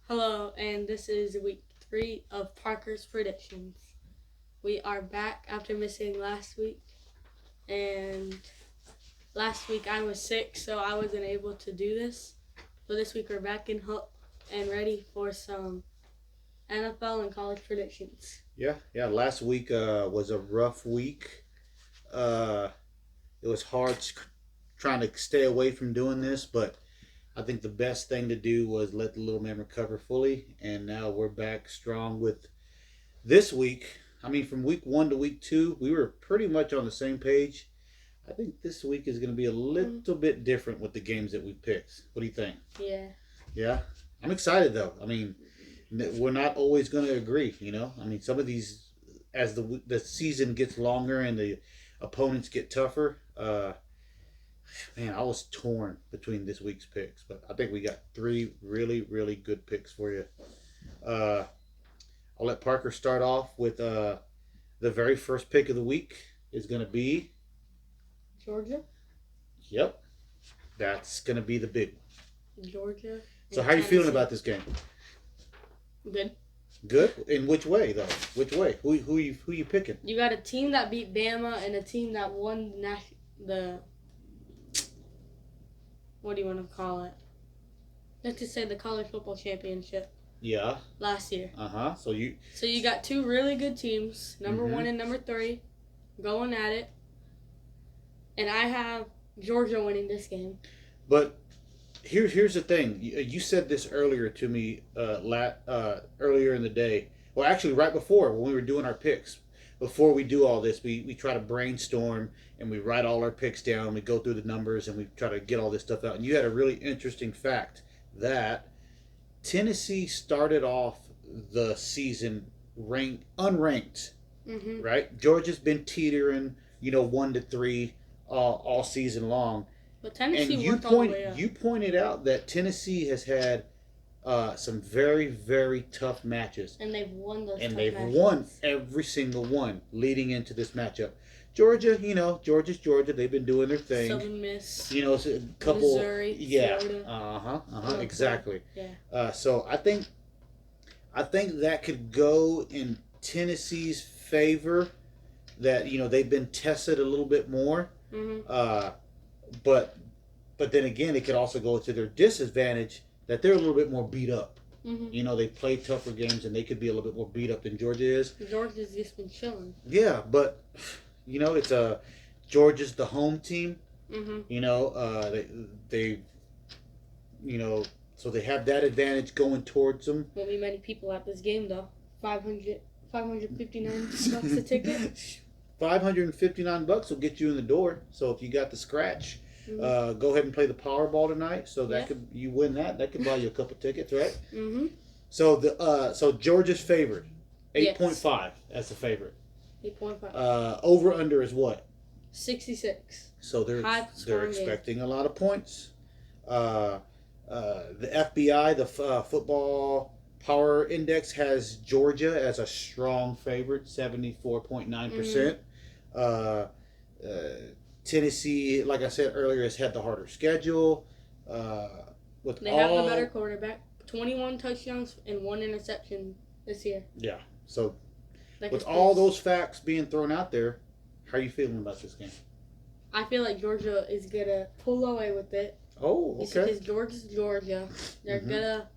Hello, and this is week 3 of Parker's Predictions. We are back after missing last week, and last week I was sick, so I wasn't able to do this. But this week we're back in hook and ready for some NFL and college predictions. Yeah. Last week was a rough week. Uh, it was hard trying to stay away from doing this, but I think the best thing to do was let the little man recover fully, and now we're back strong with this week. I mean, from week 1 to week 2, we were pretty much on the same page. I think this week is going to be a little bit different with the games that we picked. What do you think? Yeah. Yeah, I'm excited though. I mean, we're not always going to agree. I mean, some of these, as the season gets longer and the opponents get tougher. Man, I was torn between this week's picks, but I think we got 3 really, really good picks for you. Uh, I'll let Parker start off with the very first pick of the week is going to be. Georgia? Yep, that's going to be the big one. Georgia. So, how are you feeling about this game? Good. Good. In which way, though? Which way? Who you picking? You got a team that beat Bama and a team that won the what do you want to call it? Let's just say the college football championship. Yeah. Last year. So you got 2 really good teams, number 1 and number 3, going at it, and I have Georgia winning this game. But here's the thing. You said this earlier to me earlier in the day. Well, actually, right before when we were doing our picks. Before we do all this, we try to brainstorm and we write all our picks down. We go through the numbers and we try to get all this stuff out. And you had a really interesting fact that Tennessee started off the season unranked, right? Georgia's been teetering, 1 to 3 all season long. But Tennessee and worked all the way up. You pointed out that Tennessee has had some very, very tough matches. And they've won those And tough they've matches. won every single one leading into this matchup. Georgia, Georgia's Georgia. They've been doing their thing. Southern Miss. A couple. Missouri. Yeah. Florida. Exactly. Yeah. So I think that could go in Tennessee's favor. That they've been tested a little bit more. But then again, it could also go to their disadvantage that they're a little bit more beat up. They play tougher games and they could be a little bit more beat up than Georgia is. Georgia's just been chilling. Yeah, but it's Georgia's the home team. They so they have that advantage going towards them. Won't be many people at this game though. 559 bucks a ticket. $559 will get you in the door. So if you got the scratch, go ahead and play the Powerball tonight. So that you win that. That could buy you a couple tickets, right? So so Georgia's favored, 8.5 as the favorite. 8.5. Over under is what? 66. So they're expecting a lot of points. The FBI, the Football Power Index, has Georgia as a strong favorite, 74.9%. Tennessee, like I said earlier, has had the harder schedule. They have the better quarterback. 21 touchdowns and 1 interception this year. Yeah. So with all those facts being thrown out there, how are you feeling about this game? I feel like Georgia is gonna pull away with it. Oh, okay. Because Georgia's Georgia. They're gonna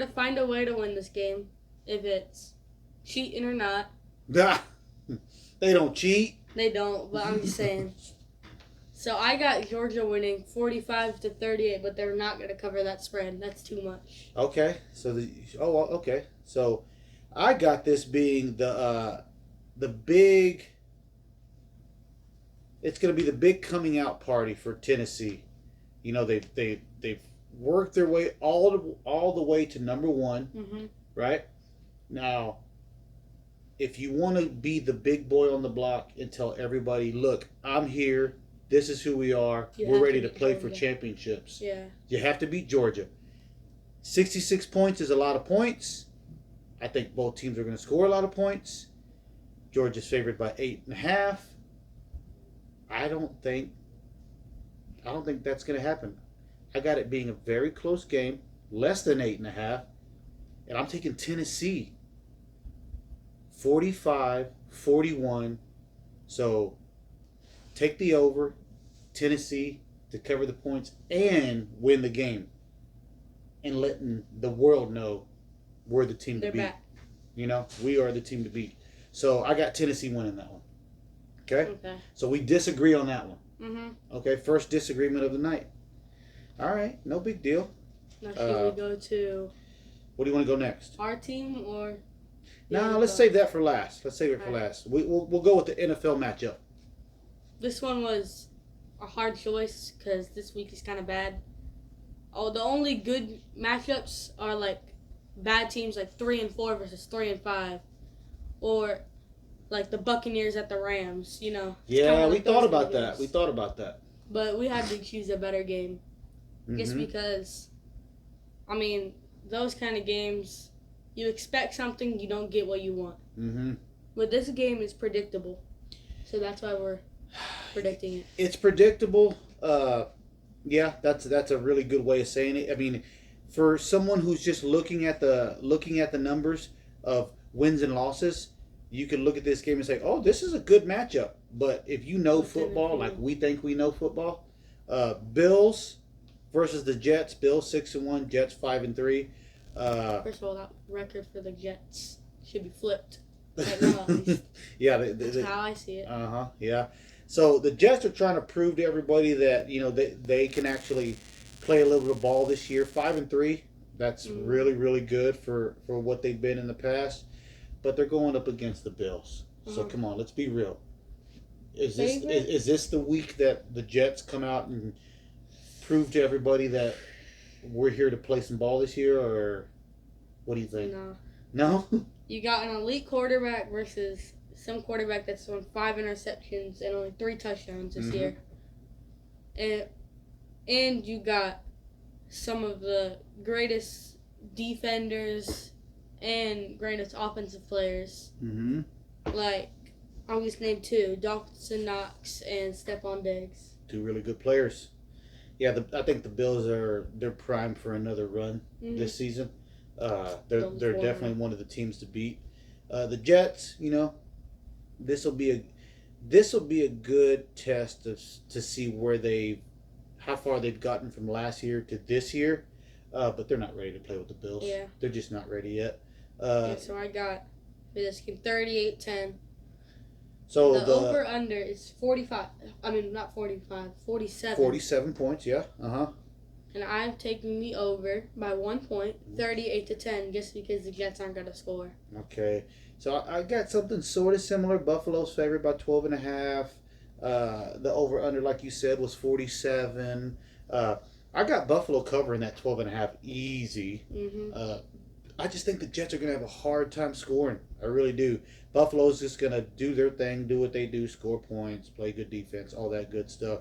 find a way to win this game, if it's cheating or not. They don't cheat. They don't, but I'm just saying. So I got Georgia winning 45-38, but they're not gonna cover that spread. That's too much. Okay. So okay. So I got this being the big. It's going to be the big coming out party for Tennessee. They've worked their way all the way to number 1, right? Now, if you want to be the big boy on the block and tell everybody, look, I'm here. This is who we are. We're ready to play for championships. Yeah. You have to beat Georgia. 66 points is a lot of points. I think both teams are going to score a lot of points. Georgia's favored by 8.5. I don't think that's going to happen. I got it being a very close game, less than 8.5. And I'm taking Tennessee 45-41. So take the over, Tennessee to cover the points and win the game. And letting the world know we're the team They're to beat. back. You know, we are the team to beat. So I got Tennessee winning that one. Okay? Okay. So we disagree on that one. Mm-hmm. Okay, first disagreement of the night. All right, no big deal. Now, should we go to What do you want to go next? our team or? No, let's save that for last. Let's save it for All right. last. We'll go with the NFL matchup. This one was a hard choice because this week is kind of bad. Oh, the only good matchups are like bad teams like 3-4 versus 3-5, or like the Buccaneers at the Rams. You know. It's Yeah, kinda we like thought those about kind of that. games. We thought about that. But we had to choose a better game. Just Mhm. because, I mean, those kind of games, you expect something, you don't get what you want. Mhm. But this game is predictable, so that's why we're predicting it. It's predictable. Yeah, that's a really good way of saying it. I mean, for someone who's just looking at the numbers of wins and losses, you can look at this game and say, "Oh, this is a good matchup." But if you know What's in it football, for like you? we think we know football, Bills versus the Jets. Bills 6-1, Jets 5-3. First of all, that record for the Jets should be flipped right now, at least. Yeah, That's how I see it. yeah. So the Jets are trying to prove to everybody that they can actually play a little bit of ball this year. 5-3, that's really really good for what they've been in the past. But they're going up against the Bills. So come on, let's be real. Is this the week that the Jets come out and prove to everybody that we're here to play some ball this year, or what do you think? No. No? You got an elite quarterback versus some quarterback that's thrown 5 interceptions and only 3 touchdowns this year. And you got some of the greatest defenders and greatest offensive players. Mm-hmm. Like, I'll just name 2, Dawson Knox and Stephon Diggs. 2 really good players. Yeah, I think the Bills they're primed for another run this season. They're definitely one of the teams to beat. The Jets, this will be a good test to see how far they've gotten from last year to this year. But they're not ready to play with the Bills. Yeah. They're just not ready yet. So I got for this game 38-10. So the over-under is 45. I mean, not 45, 47. 47 points, yeah. And I'm taking the over by 1 point, 38-10, just because the Jets aren't going to score. Okay. So I got something sort of similar. Buffalo's favored by 12.5. The over-under, like you said, was 47. I got Buffalo covering that 12.5 easy. Mm-hmm. I just think the Jets are going to have a hard time scoring. I really do. Buffalo's just going to do their thing, do what they do, score points, play good defense, all that good stuff.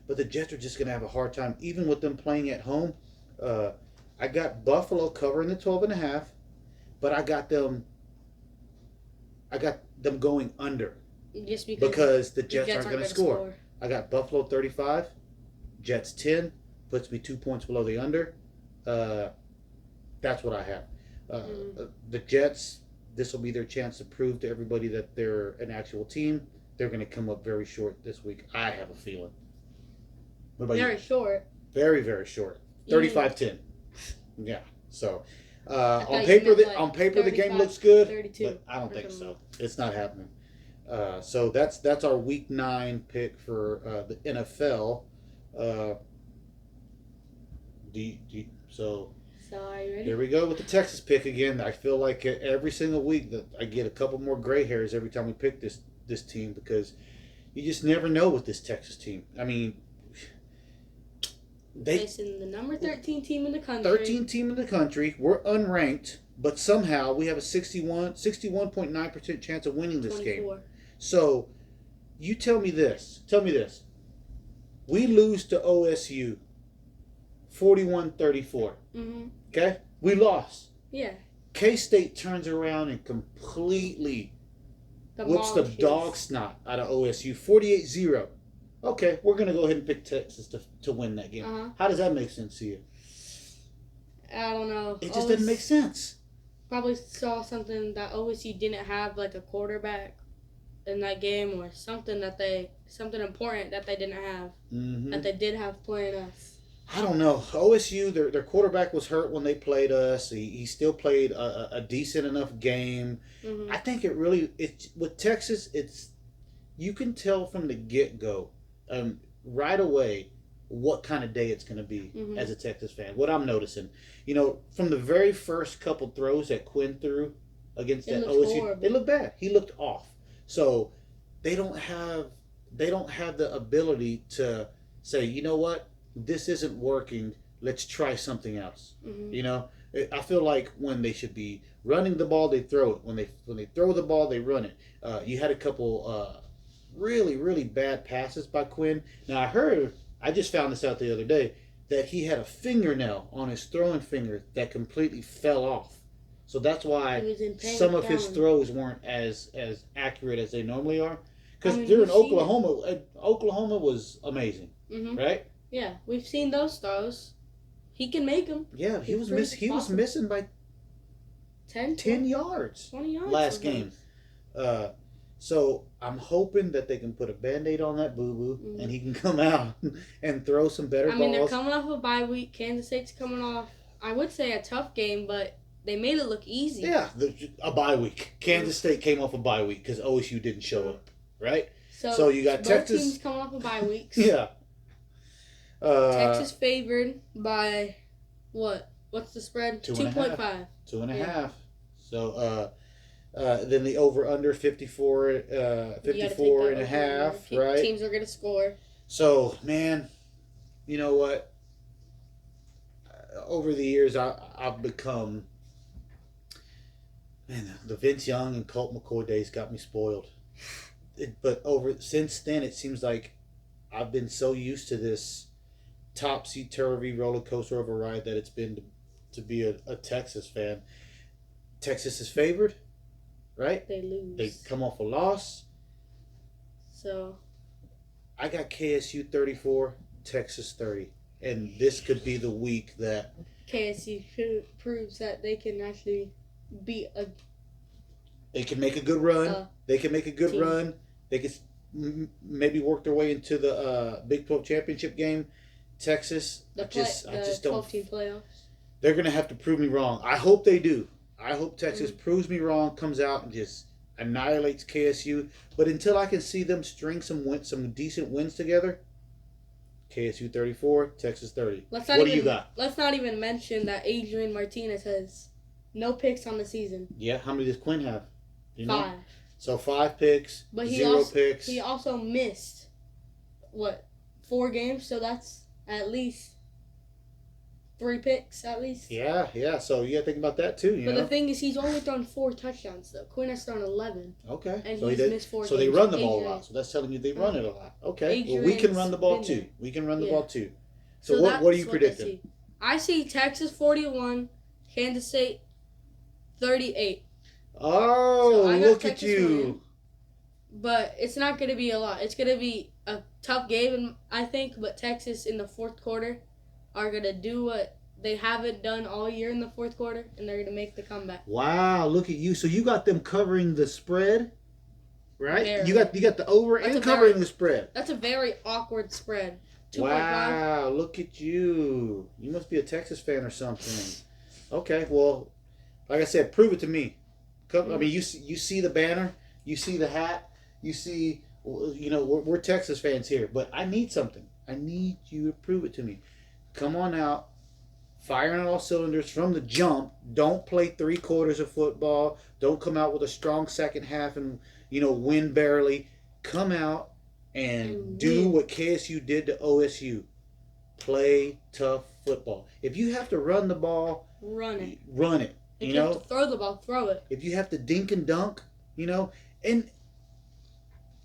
But the Jets are just going to have a hard time, even with them playing at home. I got Buffalo covering the 12.5, but I got them going under. Just because the Jets aren't going to gonna score. I got Buffalo 35, Jets 10, puts me 2 points below the under. That's what I have. The Jets, this will be their chance to prove to everybody that they're an actual team. They're going to come up very short this week. I have a feeling. What about Very you? short. Very, very short. 35-10. Yeah. So on you paper, meant, like, the game 35, looks good, 32 but I don't or think something. so. It's not happening. So that's our week 9 pick for the NFL. So are you ready? here we go with the Texas pick again. I feel like every single week that I get a couple more gray hairs every time we pick this team, because you just never know with this Texas team. I mean, Facing the number 13 team in the country. 13 team in the country. We're unranked, but somehow we have a 61.9% chance of winning this 24. game. So, you tell me this. We lose to OSU 41-34. Mm-hmm. Okay? We lost. Yeah. K-State turns around and completely whoops the dog snot out of OSU 48-0. Okay, we're going to go ahead and pick Texas to win that game. Uh-huh. How does that make sense to you? I don't know. It just doesn't make sense. probably saw something that OSU didn't have, like a quarterback in that game, or something important that they didn't have, that they did have playing us. I don't know. OSU, their quarterback was hurt when they played us. He still played a decent enough game. Mm-hmm. I think with Texas, you can tell from the get-go, right away, what kind of day it's going to be as a Texas fan. What I'm noticing, from the very first couple throws that Quinn threw against that OSU, horrible. it looked bad. He looked off. So they don't have the ability to say, you know what, this isn't working. Let's try something else. I feel like when they should be running the ball, they throw it. When they throw the ball, they run it. You had a couple really, really bad passes by Quinn. Now I just found this out the other day, that he had a fingernail on his throwing finger that completely fell off. So that's why some of his throws weren't as accurate as they normally are. Because during Oklahoma was amazing, right? Yeah, we've seen those throws. He can make them. Yeah, he was missing by 10 yards 20 yards last game. So I'm hoping that they can put a Band-Aid on that boo-boo and he can come out and throw some better balls. They're coming off a bye week. Kansas State's coming off, I would say, a tough game, but they made it look easy. Yeah, a bye week. Kansas State came off a bye week because OSU didn't show up, right? So you got both Texas teams coming off of bye weeks. Yeah. Texas favored by what? What's the spread? 2.5. 2.5. So then the over/under 54 and a half, right? Teams are going to score. So, man, you know what? Over the years, I've become... Man, the Vince Young and Colt McCoy days got me spoiled. But since then, it seems like I've been so used to this topsy-turvy roller coaster of a ride that it's been to be a Texas fan. Texas is favored, right? They lose. They come off a loss. So I got KSU 34, Texas 30. And this could be the week that KSU proves that they can actually beat a... They can make a good run. They can make a good team. run. They could maybe work their way into the Big 12 championship game. Texas, I just don't... 12-team playoffs. They're going to have to prove me wrong. I hope they do. I hope Texas proves me wrong, comes out and just annihilates KSU. But until I can see them string some decent wins together, KSU 34, Texas 30. What do you got? Let's not even mention that Adrian Martinez has no picks on the season. Yeah, how many does Quinn have? Do you know? 5. So 5 picks, but 0 picks. He also missed, 4 games? So that's at least 3 picks, at least. Yeah. So you got to think about that too. But the thing is, he's only thrown 4 touchdowns, though. Quinn has thrown 11. Okay. And so he's missed 4 games. So they run the ball a lot. So that's telling you they run it a lot. Okay. Well, we can run the ball too. We can run the ball too. So what are you predicting? I see Texas 41, Kansas State 38. Oh, so look at you. Winning, but it's not going to be a lot. It's going to be a tough game, I think. But Texas in the fourth quarter are going to do what they haven't done all year in the fourth quarter, and they're going to make the comeback. Wow, look at you. So you got them covering the spread, right? Very. You got the over and covering the spread. That's a very awkward spread. 2.5. Wow, look at you. You must be a Texas fan or something. Okay, well, like I said, prove it to me. I mean, you see the banner, you see the hat, you see, we're Texas fans here, but I need something. I need you to prove it to me. Come on out, firing on all cylinders from the jump. Don't play 3 quarters of football. Don't come out with a strong second half and, win barely. Come out and do what KSU did to OSU. Play tough football. If you have to run the ball, run it. If you have to throw the ball, throw it. If you have to dink and dunk, and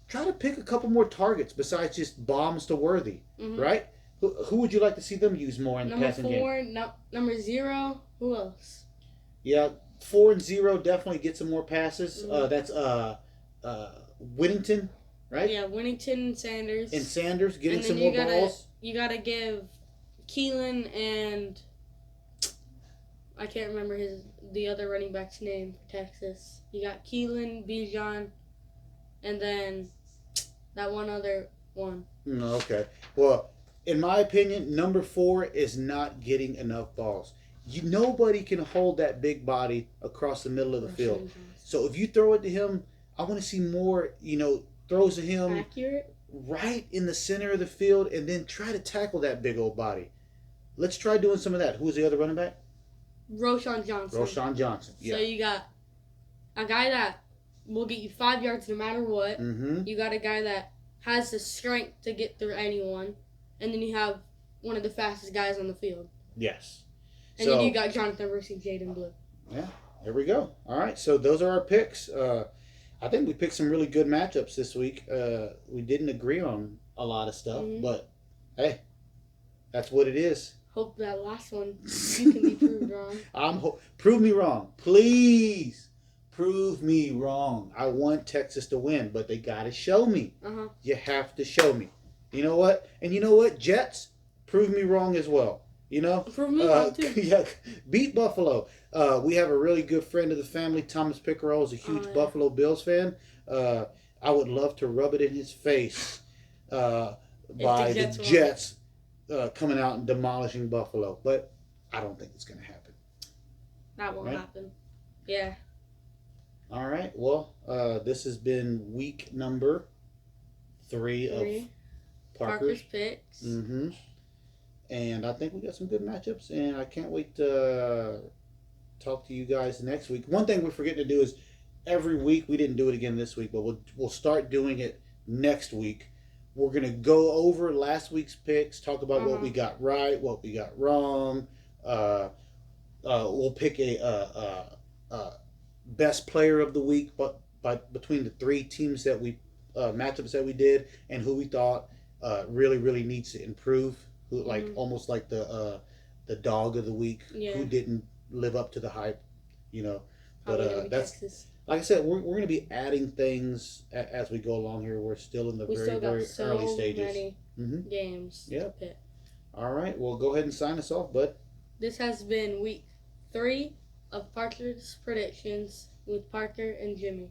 try to pick a couple more targets besides just bombs to Worthy, right? Who would you like to see them use more in the passing game? Number 0. Who else? Yeah, 4 and 0 definitely get some more passes. That's Whittington, right? Yeah, Whittington and Sanders. And Sanders getting some more balls. You gotta give Keelan and I can't remember the other running back's name for Texas. You got Keelan, Bijan, and then that one other one. Okay. Well, in my opinion, number 4 is not getting enough balls. Nobody can hold that big body across the middle of the field. So if you throw it to him, I want to see more, throws to him Accurate? right in the center of the field and then try to tackle that big old body. Let's try doing some of that. Who's the other running back? Roschon Johnson. Roschon Johnson. Yeah. So you got a guy that will get you 5 yards no matter what. Mm-hmm. You got a guy that has the strength to get through anyone. And then you have one of the fastest guys on the field. Yes. And then you got Jonathan versus Jaden Blue. Yeah, there we go. All right, so those are our picks. I think we picked some really good matchups this week. We didn't agree on a lot of stuff, but hey, that's what it is. Hope that last one you can be proved wrong. Prove me wrong, please. Prove me wrong. I want Texas to win, but they got to show me. You have to show me. You know what? And you know what? Jets, prove me wrong as well. Prove me wrong too. Yeah, beat Buffalo. We have a really good friend of the family, Thomas Pickerel, is a huge Buffalo Bills fan. I would love to rub it in his face by the Jets coming out and demolishing Buffalo, but I don't think it's going to happen. That won't happen. Yeah. All right. Well, this has been week number 3 of Parker's picks. Mm-hmm. And I think we got some good matchups, and I can't wait to talk to you guys next week. One thing we're forgetting to do is every week, we didn't do it again this week, but we'll start doing it next week. We're going to go over last week's picks, talk about what we got right, what we got wrong. We'll pick a best player of the week, but between the 3 teams that we matchups that we did, and who we thought really needs to improve. Who almost like the dog of the week, who didn't live up to the hype, But that's Texas. Like I said, we're going to be adding things as we go along here. We're still in the very early stages. Many games. Yeah. All right. Well, go ahead and sign us off, bud. This has been week 3 of Parker's predictions with Parker and Jimmy.